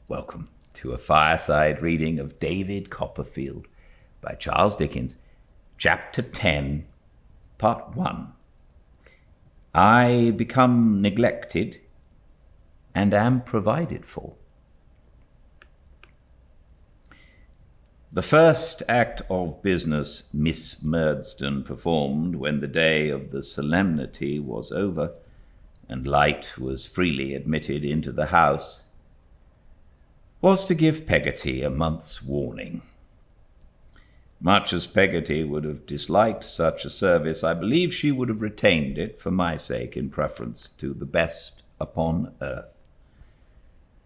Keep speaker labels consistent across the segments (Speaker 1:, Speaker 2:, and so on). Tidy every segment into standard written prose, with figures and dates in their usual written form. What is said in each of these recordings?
Speaker 1: Welcome to a fireside reading of David Copperfield by Charles Dickens, Chapter 10, Part 1. I become neglected and am provided for. The first act of business Miss Murdstone performed when the day of the solemnity was over and light was freely admitted into the house was to give Peggotty a month's warning. Much as Peggotty would have disliked such a service, I believe she would have retained it for my sake in preference to the best upon earth.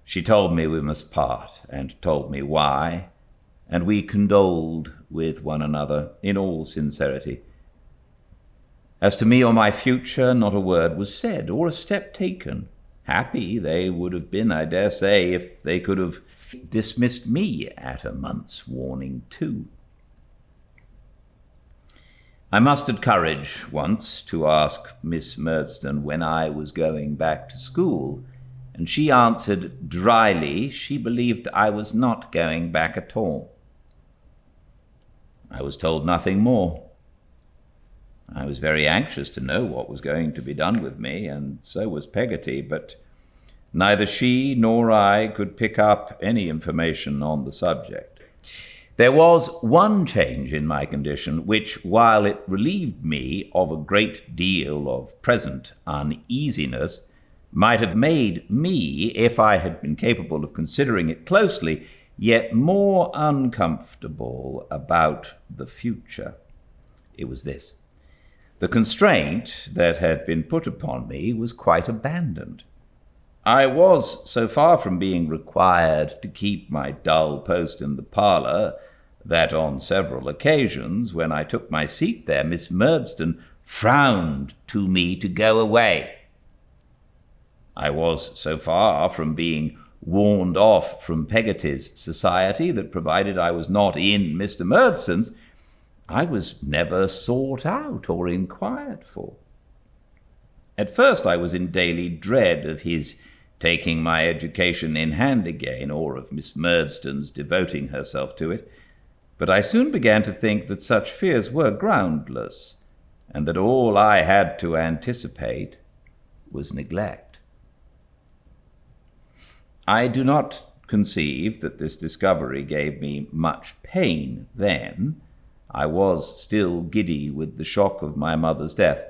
Speaker 1: She told me we must part, and told me why, and we condoled with one another in all sincerity. As to me or my future, not a word was said, or a step taken. Happy they would have been, I dare say, if they could have dismissed me at a month's warning too. I mustered courage once to ask Miss Murdstone when I was going back to school, and she answered dryly she believed I was not going back at all. I was told nothing more. I was very anxious to know what was going to be done with me, and so was Peggotty, but neither she nor I could pick up any information on the subject. There was one change in my condition which, while it relieved me of a great deal of present uneasiness, might have made me, if I had been capable of considering it closely, yet more uncomfortable about the future. It was this. The constraint that had been put upon me was quite abandoned. I was so far from being required to keep my dull post in the parlour that on several occasions, when I took my seat there, Miss Murdstone frowned to me to go away. I was so far from being warned off from Peggotty's society that, provided I was not in Mr. Murdstone's, I was never sought out or inquired for. At first I was in daily dread of his taking my education in hand again, or of Miss Murdstone's devoting herself to it, but I soon began to think that such fears were groundless, and that all I had to anticipate was neglect. I do not conceive that this discovery gave me much pain then. I was still giddy with the shock of my mother's death,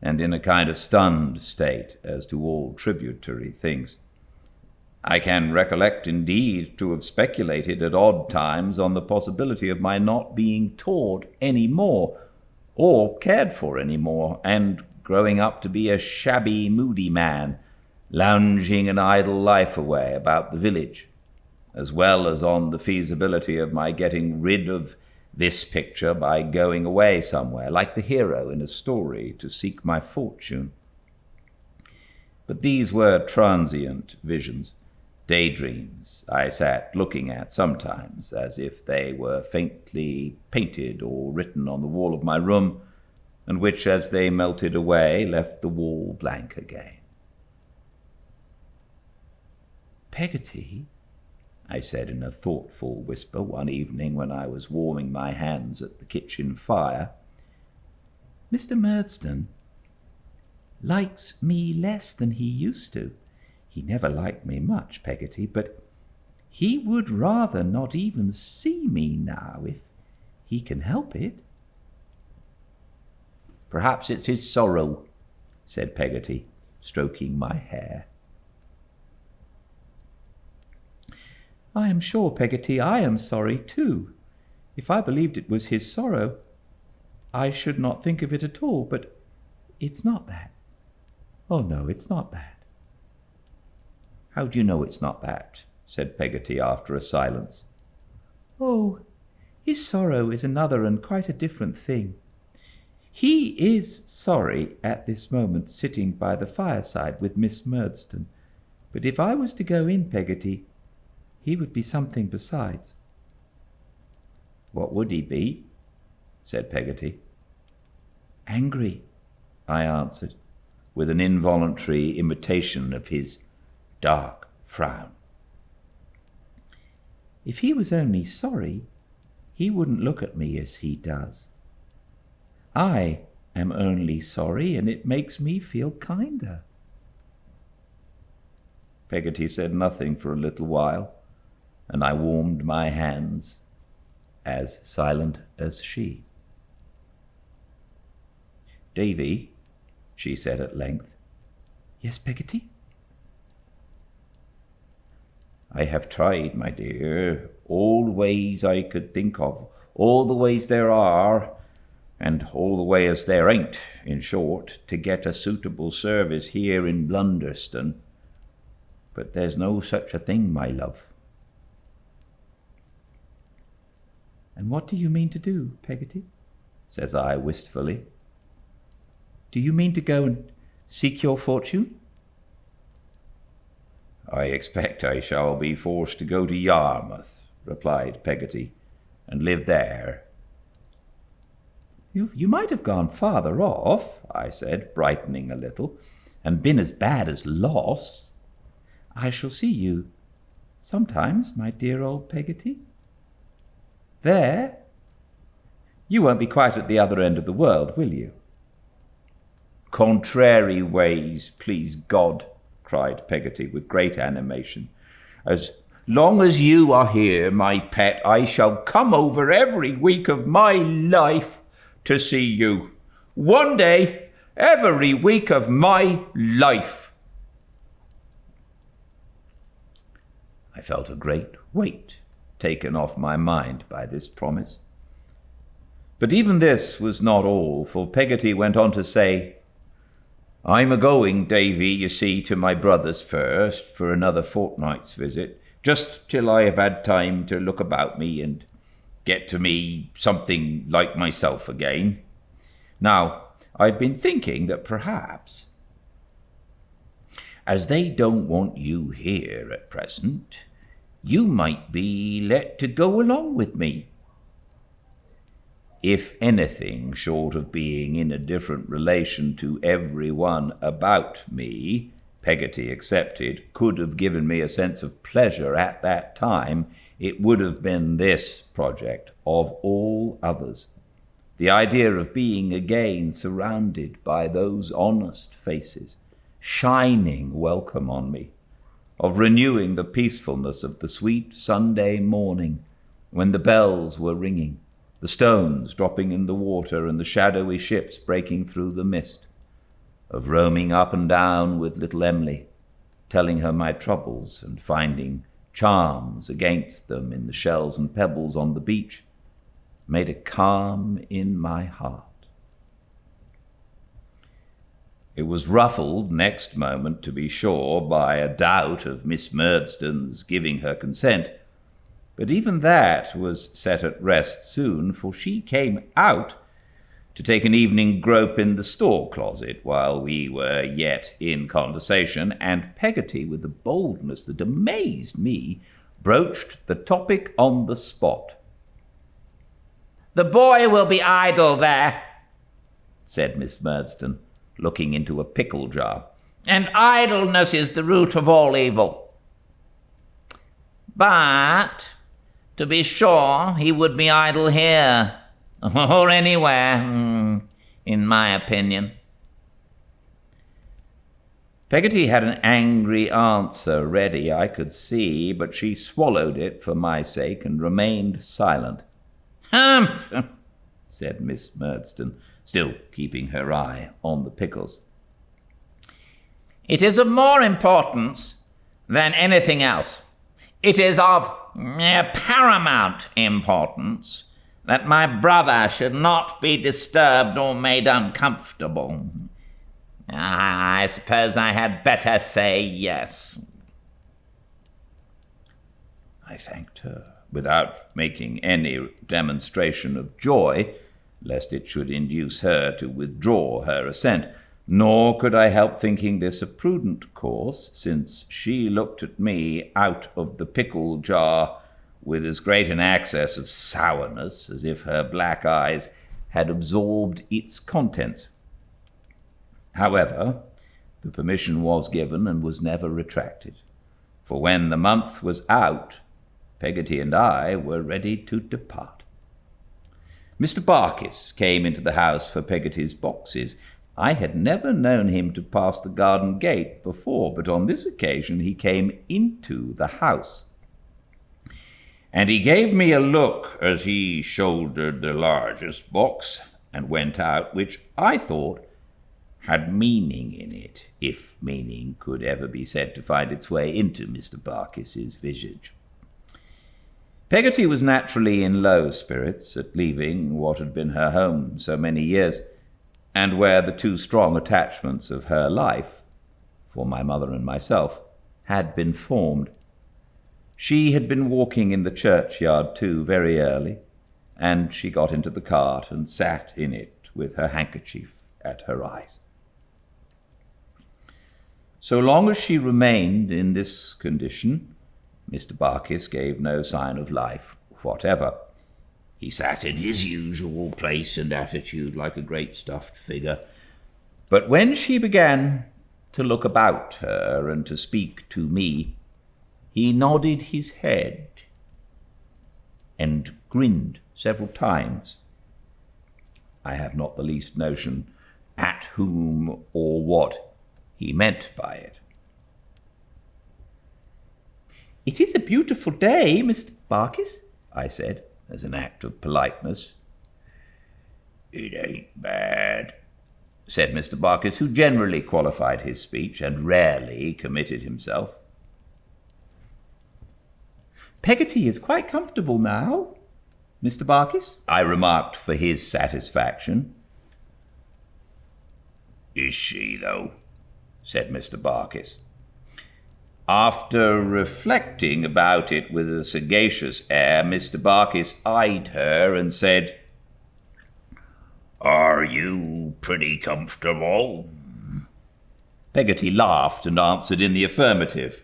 Speaker 1: and in a kind of stunned state as to all tributary things. I can recollect, indeed, to have speculated at odd times on the possibility of my not being taught any more, or cared for any more, and growing up to be a shabby, moody man, lounging an idle life away about the village, as well as on the feasibility of my getting rid of this picture by going away somewhere, like the hero in a story, to seek my fortune. But these were transient visions, daydreams I sat looking at sometimes, as if they were faintly painted or written on the wall of my room, and which, as they melted away, left the wall blank again. "Peggotty," I said in a thoughtful whisper one evening when I was warming my hands at the kitchen fire, "Mr. Murdstone likes me less than he used to. He never liked me much, Peggotty, but he would rather not even see me now, if he can help it." "Perhaps it's his sorrow," said Peggotty, stroking my hair. "I am sure, Peggotty, I am sorry too. If I believed it was his sorrow, I should not think of it at all, but it's not that. Oh, no, it's not that." "How do you know it's not that?" said Peggotty after a silence. "Oh, his sorrow is another and quite a different thing. He is sorry at this moment sitting by the fireside with Miss Murdstone, but if I was to go in, Peggotty, he would be something besides." "What would he be?" said Peggotty. "Angry," I answered, with an involuntary imitation of his dark frown. If he was only sorry, he wouldn't look at me as he does. I am only sorry, and it makes me feel kinder." Peggotty said nothing for a little while, and I warmed my hands, as silent as she. "Davy," she said at length. "Yes, Peggotty?" "I have tried, my dear, all ways I could think of, all the ways there are, and all the ways there ain't, in short, to get a suitable service here in Blunderston. But there's no such a thing, my love." "And what do you mean to do, Peggotty?" says I wistfully. "Do you mean to go and seek your fortune?" "I expect I shall be forced to go to Yarmouth," replied Peggotty, "and live there." You might have gone farther off," I said, brightening a little, "and been as bad as lost. I shall see you sometimes, my dear old Peggotty. There. You won't be quite at the other end of the world, will you?" "Contrary ways, please God," cried Peggotty with great animation. "As long as you are here, my pet, I shall come over every week of my life to see you. One day, every week of my life." I felt a great weight taken off my mind by this promise. But even this was not all, for Peggotty went on to say, "I'm a-going, Davy, you see, to my brother's first, for another fortnight's visit, just till I have had time to look about me and get to me something like myself again. Now, I've been thinking that perhaps, as they don't want you here at present, you might be let to go along with me. If anything short of being in a different relation to everyone about me, Peggotty excepted, could have given me a sense of pleasure at that time, it would have been this project of all others. The idea of being again surrounded by those honest faces, shining welcome on me, of renewing the peacefulness of the sweet Sunday morning when the bells were ringing, the stones dropping in the water and the shadowy ships breaking through the mist, of roaming up and down with little Emily, telling her my troubles and finding charms against them in the shells and pebbles on the beach, made a calm in my heart. It was ruffled next moment, to be sure, by a doubt of Miss Murdstone's giving her consent, but even that was set at rest soon, for she came out to take an evening grope in the store closet while we were yet in conversation, and Peggotty, with a boldness that amazed me, broached the topic on the spot. "The boy will be idle there," said Miss Murdstone, looking into a pickle jar, "and idleness is the root of all evil. But, to be sure, he would be idle here, or anywhere, in my opinion." Peggotty had an angry answer ready, I could see, but she swallowed it for my sake and remained silent. "Humph!" said Miss Murdstone, still keeping her eye on the pickles. "It is of more importance than anything else. It is of paramount importance that my brother should not be disturbed or made uncomfortable. I suppose I had better say yes." I thanked her, without making any demonstration of joy, lest it should induce her to withdraw her assent, nor could I help thinking this a prudent course, since she looked at me out of the pickle jar with as great an access of sourness as if her black eyes had absorbed its contents. However, the permission was given and was never retracted, for when the month was out, Peggotty and I were ready to depart. Mr. Barkis came into the house for Peggotty's boxes. I had never known him to pass the garden gate before, but on this occasion he came into the house. And he gave me a look as he shouldered the largest box and went out, which I thought had meaning in it, if meaning could ever be said to find its way into Mr. Barkis's visage. Peggotty was naturally in low spirits at leaving what had been her home so many years, and where the two strong attachments of her life, for my mother and myself, had been formed. She had been walking in the churchyard too very early, and she got into the cart and sat in it with her handkerchief at her eyes. So long as she remained in this condition, Mr. Barkis gave no sign of life whatever. He sat in his usual place and attitude like a great stuffed figure. But when she began to look about her and to speak to me, he nodded his head and grinned several times. I have not the least notion at whom or what he meant by it. "It is a beautiful day, Mr. Barkis," I said, as an act of politeness. "It ain't bad," said Mr. Barkis, who generally qualified his speech and rarely committed himself. "Peggotty is quite comfortable now, Mr. Barkis," I remarked for his satisfaction. "Is she, though?" said Mr. Barkis. After reflecting about it with a sagacious air, Mr. Barkis eyed her and said, "Are you pretty comfortable?" Peggotty laughed and answered in the affirmative.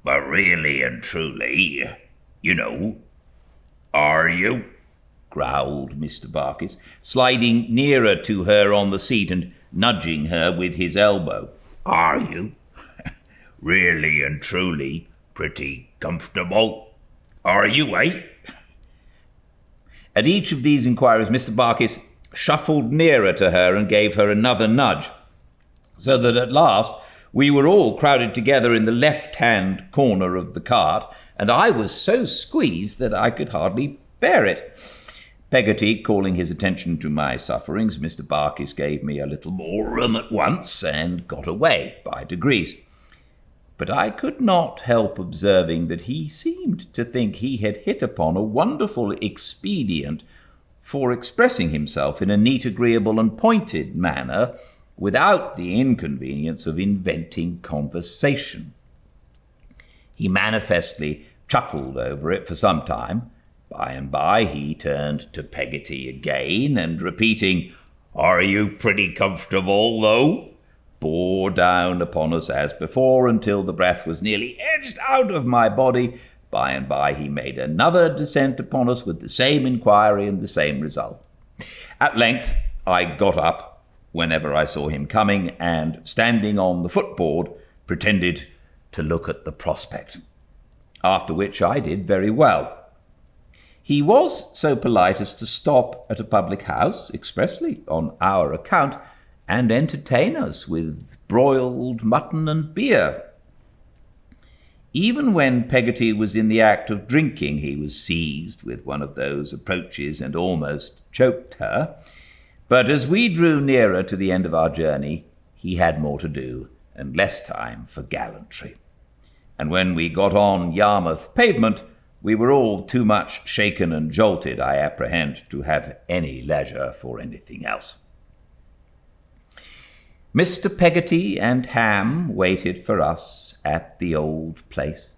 Speaker 1: "But really and truly, you know, are you?" growled Mr. Barkis, sliding nearer to her on the seat and nudging her with his elbow. "Are you? Really and truly pretty comfortable? Are you, eh?" At each of these inquiries, Mr. Barkis shuffled nearer to her and gave her another nudge, so that at last we were all crowded together in the left-hand corner of the cart, and I was so squeezed that I could hardly bear it. Peggotty calling his attention to my sufferings, Mr. Barkis gave me a little more room at once and got away by degrees. But I could not help observing that he seemed to think he had hit upon a wonderful expedient for expressing himself in a neat, agreeable, and pointed manner without the inconvenience of inventing conversation. He manifestly chuckled over it for some time. By and by he turned to Peggotty again, and repeating, "Are you pretty comfortable, though?" bore down upon us as before until the breath was nearly edged out of my body. By and by he made another descent upon us with the same inquiry and the same result. At length I got up whenever I saw him coming, and standing on the footboard pretended to look at the prospect, after which I did very well. He was so polite as to stop at a public house expressly on our account and entertain us with broiled mutton and beer. Even when Peggotty was in the act of drinking, he was seized with one of those approaches and almost choked her. But as we drew nearer to the end of our journey, he had more to do and less time for gallantry. And when we got on Yarmouth pavement, we were all too much shaken and jolted, I apprehend, to have any leisure for anything else. Mr. Peggotty and Ham waited for us at the old place.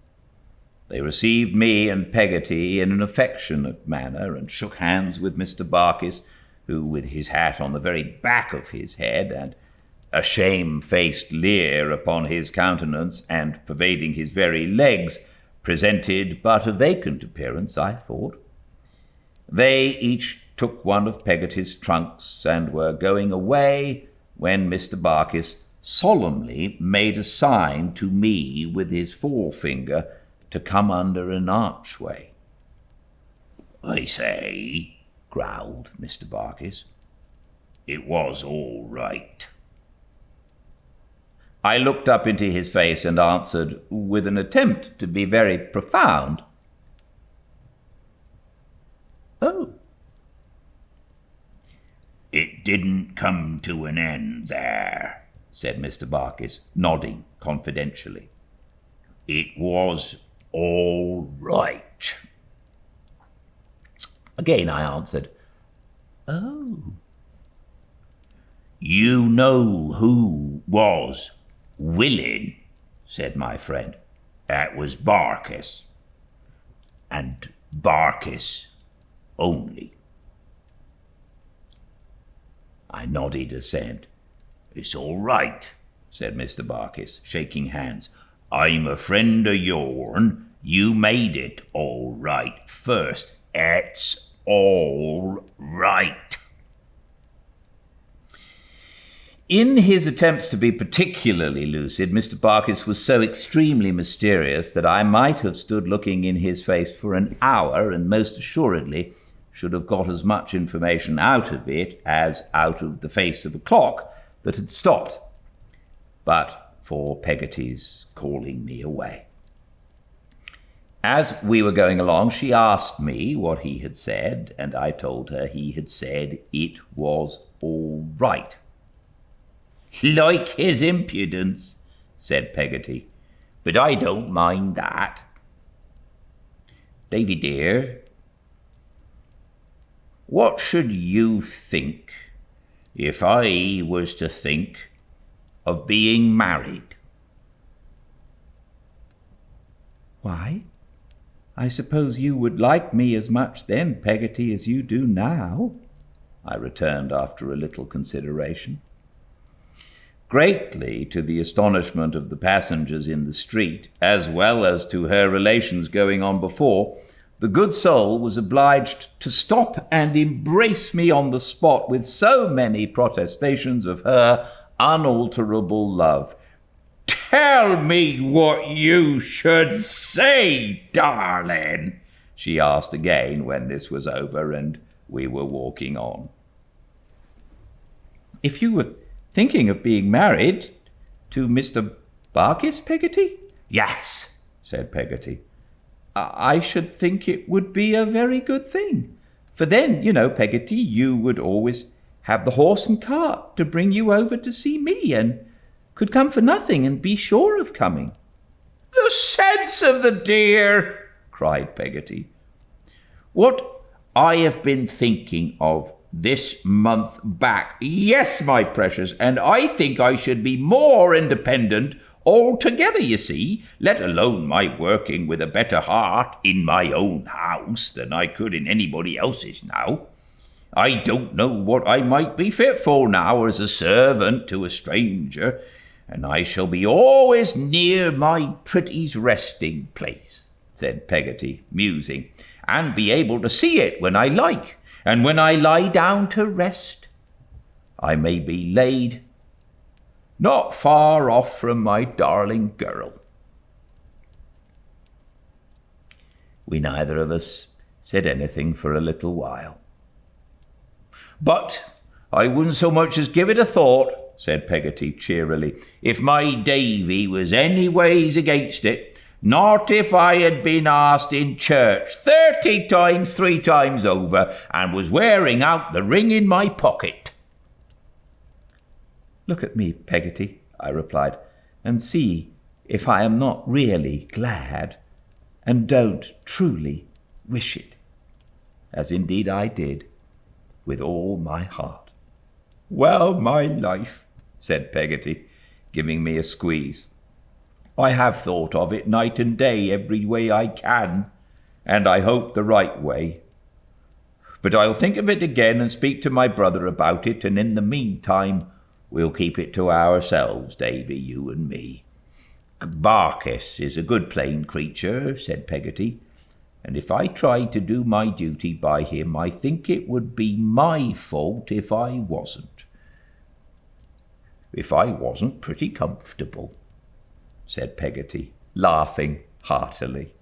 Speaker 1: They received me and Peggotty in an affectionate manner and shook hands with Mr. Barkis, who, with his hat on the very back of his head and a shame-faced leer upon his countenance and pervading his very legs, presented but a vacant appearance, I thought. They each took one of Peggotty's trunks and were going away when Mr. Barkis solemnly made a sign to me with his forefinger to come under an archway. I say, growled Mr. Barkis, it was all right. I looked up into his face and answered, with an attempt to be very profound, "Oh." "It didn't come to an end there," said Mr. Barkis, nodding confidentially. "It was all right." Again I answered, "Oh." "You know who was willing," said my friend. "That was Barkis, and Barkis only." I nodded assent. "It's all right," said Mr. Barkis, shaking hands. "I'm a friend of yourn. You made it all right first. It's all right." In his attempts to be particularly lucid, Mr. Barkis was so extremely mysterious that I might have stood looking in his face for an hour and most assuredly should have got as much information out of it as out of the face of a clock that had stopped, but for Peggotty's calling me away. As we were going along, she asked me what he had said, and I told her he had said it was all right. "Like his impudence," said Peggotty, "but I don't mind that." "Davy dear, what should you think if I was to think of being married?" "Why, I suppose you would like me as much then, Peggotty, as you do now," I returned after a little consideration. Greatly to the astonishment of the passengers in the street, as well as to her relations going on before, the good soul was obliged to stop and embrace me on the spot with so many protestations of her unalterable love. "Tell me what you should say, darling," she asked again when this was over and we were walking on. "If you were thinking of being married to Mr. Barkis, Peggotty?" "Yes," said Peggotty. "I should think it would be a very good thing. For then, you know, Peggotty, you would always have the horse and cart to bring you over to see me, and could come for nothing and be sure of coming." "The sense of the dear!" cried Peggotty. "What I have been thinking of this month back. Yes, my precious, and I think I should be more independent altogether, you see, let alone my working with a better heart in my own house than I could in anybody else's now. I don't know what I might be fit for now as a servant to a stranger, and I shall be always near my pretty's resting place," said Peggotty, musing, "and be able to see it when I like. And when I lie down to rest, I may be laid not far off from my darling girl." We neither of us said anything for a little while. "But I wouldn't so much as give it a thought," said Peggotty cheerily, "if my Davy was any ways against it. Not if I had been asked in church 30 times 3 times over and was wearing out the ring in my pocket." "Look at me, Peggotty," I replied, "and see if I am not really glad and don't truly wish it," as indeed I did, with all my heart. "Well, my life," said Peggotty, giving me a squeeze, "I have thought of it night and day every way I can, and I hope the right way. But I'll think of it again and speak to my brother about it, and in the meantime we'll keep it to ourselves, Davy, you and me. Barkis is a good plain creature," said Peggotty, "and if I tried to do my duty by him, I think it would be my fault if I wasn't. If I wasn't pretty comfortable," said Peggotty, laughing heartily.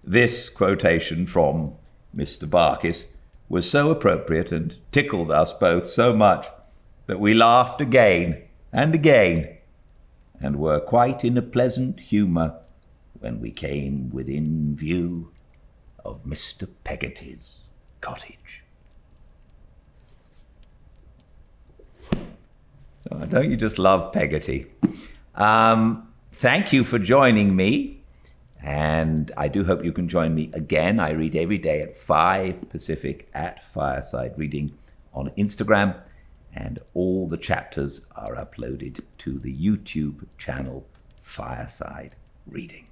Speaker 1: this quotation from Mr. Barkis was so appropriate and tickled us both so much that we laughed again and again, and were quite in a pleasant humour when we came within view of Mr. Peggotty's cottage. Oh, don't you just love Peggotty? Thank you for joining me, and I do hope you can join me again. I read every day at 5 Pacific at Fireside Reading on Instagram, and all the chapters are uploaded to the YouTube channel Fireside Reading.